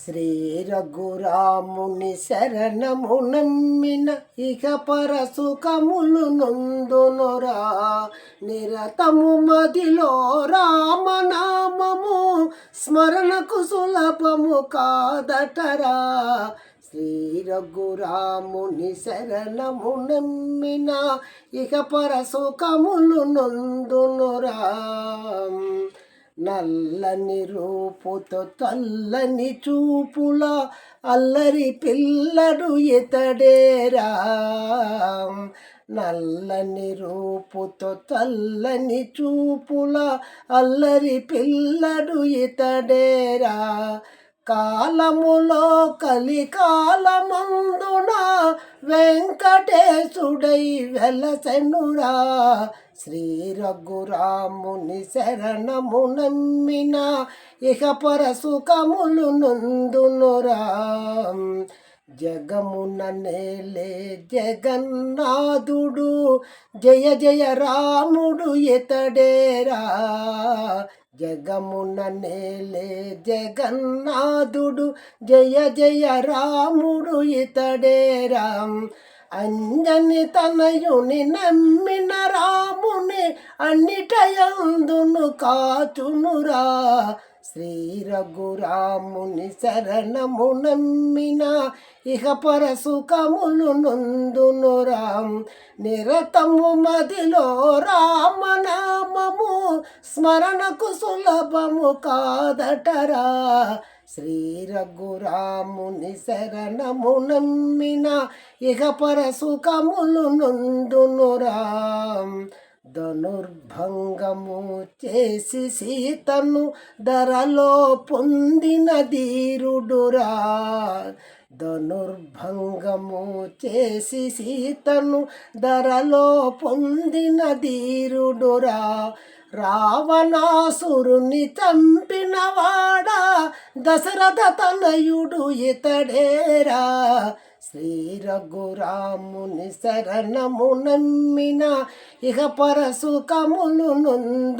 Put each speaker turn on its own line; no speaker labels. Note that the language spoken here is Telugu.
శ్రీ రఘురాముని శరణము నమ్మిన ఇక పరసుఖములు నొందునురా. నిరతము మదిలో రామనామము స్మరణకు సులభము కాదటరా. శ్రీ రఘురాముని శరణము నమ్మిన ఇక పరసుఖములు నొందునురా. నల్లని రూపుతో తల్లని చూపుల అల్లరి పిల్లడు ఇతడేరా. నల్లని రూపుతో తల్లని చూపుల అల్లరి పిల్లడు ఇతడేరా. కాలములో కలికాలమందున వెంకటేశుడై వెలసెనురా. శ్రీ రఘురాముని శరణము నమ్మిన ఇక పరసుఖములు నొందునురా. జగమున నేలే జగన్నాథుడు జయ జయ రాముడు ఇతడేరా. జగమున నేలే జగన్నాథుడు జయ జయ రాముడు ఇతడేరా. అంజని తనయుని నమ్మిన రాముని అన్నిటయందును కాచునురా. శ్రీ రఘురాముని శరణము నమ్మిన ఇహ పరసుఖములు నొందునురా. నిరతము మదిలో రామనామము స్మరణకు సులభము కాదటరా. శ్రీ రఘురాముని శరణము నమ్మిన ఇహ పరసుఖములు నొందునురా. ధనుర్భంగము చేసి సీతను ధరలో పొందిన ధీరుడురా. ధనుర్భంగము చేసి సీతను ధరలో పొందిన ధీరుడురా. రావణాసురుని చంపినవాడా దశరథ తనయుడు ఇతడేరా. శ్రీ రఘురాముని శరణము నమ్మిన ఇహ పరసుఖములు నొందు